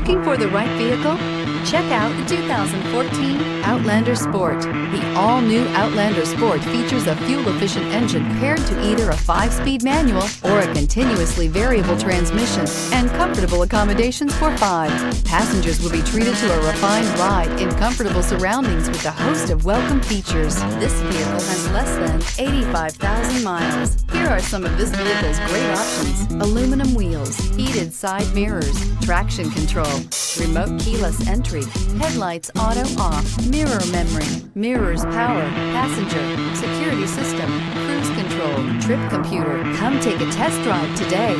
Looking for the right vehicle? Check out the 2014 Outlander Sport. The all-new Outlander Sport features a fuel-efficient engine paired to either a 5-speed manual or a continuously variable transmission and comfortable accommodations for 5. Passengers will be treated to a refined ride in comfortable surroundings with a host of welcome features. This vehicle has less than 85,000 miles. Here are some of this vehicle's great options: aluminum wheels, heated side mirrors, traction control, remote keyless entry, headlights auto off, mirror memory, mirrors power, passenger, security system, cruise control, trip computer. Come take a test drive today.